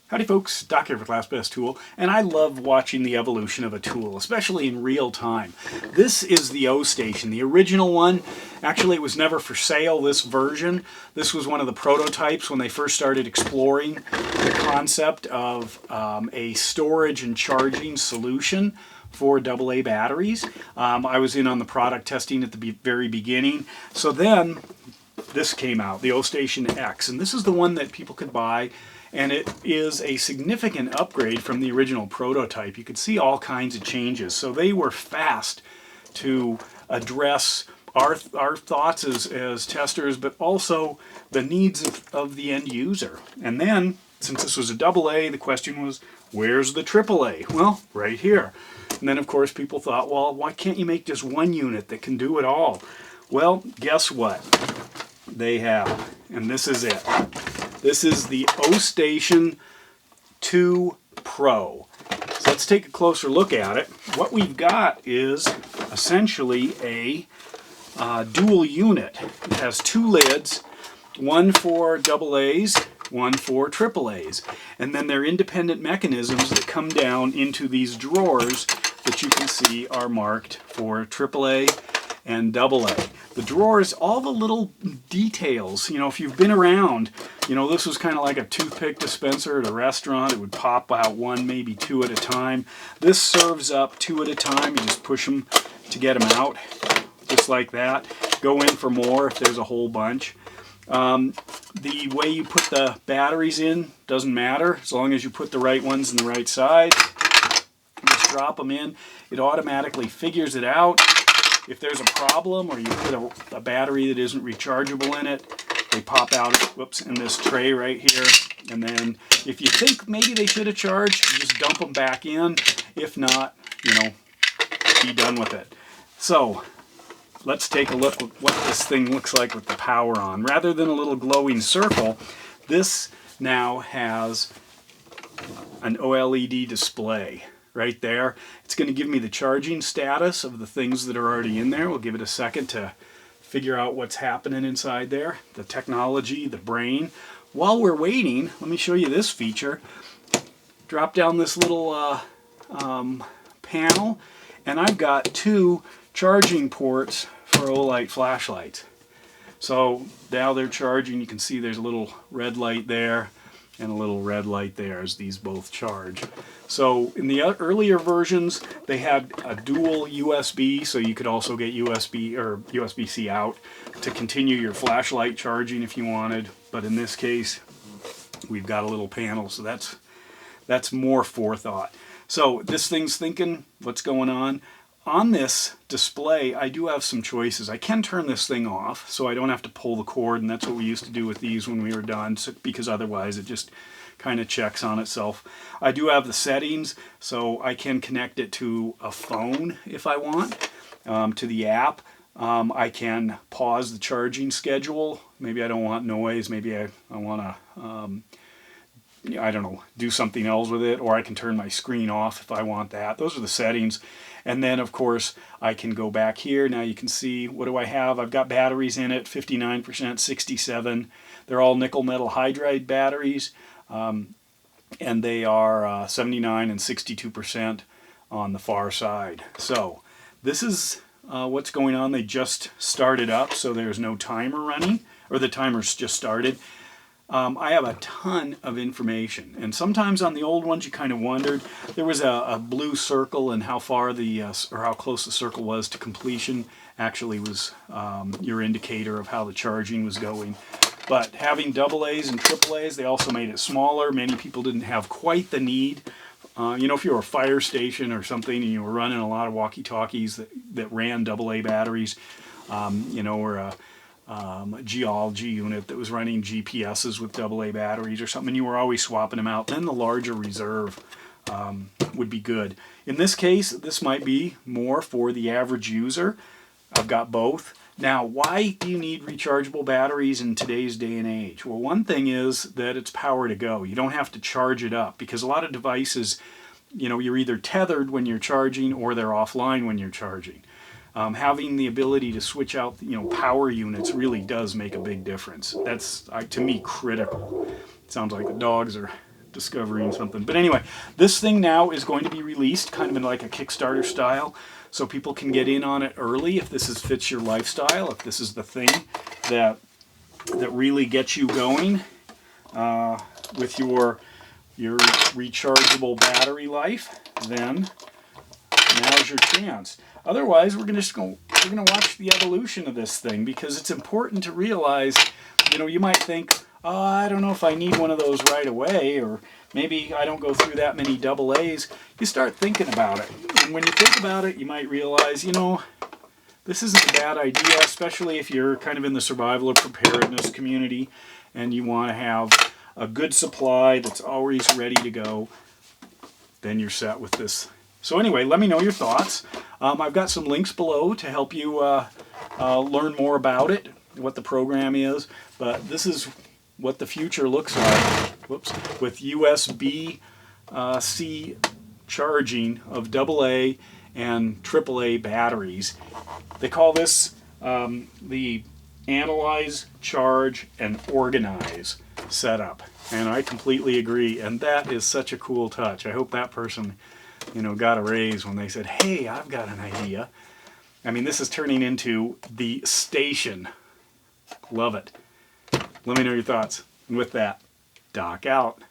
Howdy folks, Doc here with Last Best Tool, and I love watching the evolution of a tool, especially in real time. This is the Ostation, the original one. Actually, it was never for sale, this version. This was one of the prototypes when they first started exploring the concept of a storage and charging solution for AA batteries. I was in on the product testing at the very beginning. So then this came out, the Ostation X, and this is the one that people could buy. And it is a significant upgrade from the original prototype. You could see all kinds of changes. So they were fast to address our thoughts as testers, but also the needs of the end user. And then, since this was a AA, the question was, where's the AAA? Well, right here. And then, of course, people thought, well, why can't you make just one unit that can do it all? Well, guess what? They have, and this is it. This is the Ostation 2 Pro. So let's take a closer look at it. What we've got is essentially a dual unit. It has two lids, one for AA's, one for AAA's. And then they're independent mechanisms that come down into these drawers that you can see are marked for AAA and AA. The drawers, all the little details, if you've been around, this was kind of like a toothpick dispenser at a restaurant. It would pop out one, maybe two at a time. This serves up two at a time. You just push them to get them out, just like that. Go in for more if there's a whole bunch. The way you put the batteries in doesn't matter, as long as you put the right ones in the right size. Just drop them in. It automatically figures it out. If there's a problem or you put a battery that isn't rechargeable in it, they pop out, whoops, in this tray right here. And then if you think maybe they should have charged, you just dump them back in. If not, be done with it. So let's take a look at what this thing looks like with the power on. Rather than a little glowing circle, this now has an OLED display. Right there. It's going to give me the charging status of the things that are already in there. We'll give it a second to figure out what's happening inside there. The technology, the brain. While we're waiting, let me show you this feature. Drop down this little panel, and I've got two charging ports for Olight flashlights. So now they're charging. You can see there's a little red light there and a little red light there as these both charge. So in the earlier versions, they had a dual USB, so you could also get USB or USB-C out to continue your flashlight charging if you wanted. But in this case, we've got a little panel, so that's more forethought. So this thing's thinking, what's going on? On this display, I do have some choices. I can turn this thing off, so I don't have to pull the cord, and that's what we used to do with these when we were done, because otherwise it just kind of checks on itself. I do have the settings, so I can connect it to a phone if I want, to the app. I can pause the charging schedule. Maybe I don't want noise. Maybe I want to I don't know, do something else with it, or I can turn my screen off if I want that. Those are the settings. And then, of course, I can go back here. Now you can see, what do I have? I've got batteries in it, 59%, 67. They're all nickel metal hydride batteries, and they are 79 and 62% on the far side. So this is what's going on. They just started up, so there's no timer running, or the timer's just started. I have a ton of information, and sometimes on the old ones you kind of wondered. There was a blue circle, and how far or how close the circle was to completion actually was your indicator of how the charging was going. But having AA's and AAA's, they also made it smaller. Many people didn't have quite the need. If you were a fire station or something and you were running a lot of walkie-talkies that ran AA batteries, or a geology unit that was running GPSs with AA batteries or something, and you were always swapping them out, then the larger reserve would be good. In this case, this might be more for the average user. I've got both. Now, why do you need rechargeable batteries in today's day and age? Well, one thing is that it's power to go. You don't have to charge it up, because a lot of devices, you're either tethered when you're charging or they're offline when you're charging. Having the ability to switch out, power units really does make a big difference. That's, to me, critical. It sounds like the dogs are discovering something. But anyway, this thing now is going to be released kind of in like a Kickstarter style, so people can get in on it early if this fits your lifestyle, if this is the thing that really gets you going with your rechargeable battery life. Then now's your chance. Otherwise, we're gonna watch the evolution of this thing, because it's important to realize, you might think, oh, I don't know if I need one of those right away, or maybe I don't go through that many AA's. You start thinking about it. And when you think about it, you might realize, this isn't a bad idea, especially if you're kind of in the survival or preparedness community and you want to have a good supply that's always ready to go. Then you're set with this. So anyway, let me know your thoughts. I've got some links below to help you learn more about it, what the program is. But this is what the future looks like. Whoops, with USB-C charging of AA and AAA batteries. They call this the Analyze, Charge, and Organize setup. And I completely agree. And that is such a cool touch. I hope that person, got a raise when they said, hey, I've got an idea. I mean, this is turning into the station. Love it. Let me know your thoughts. And with that, Doc out.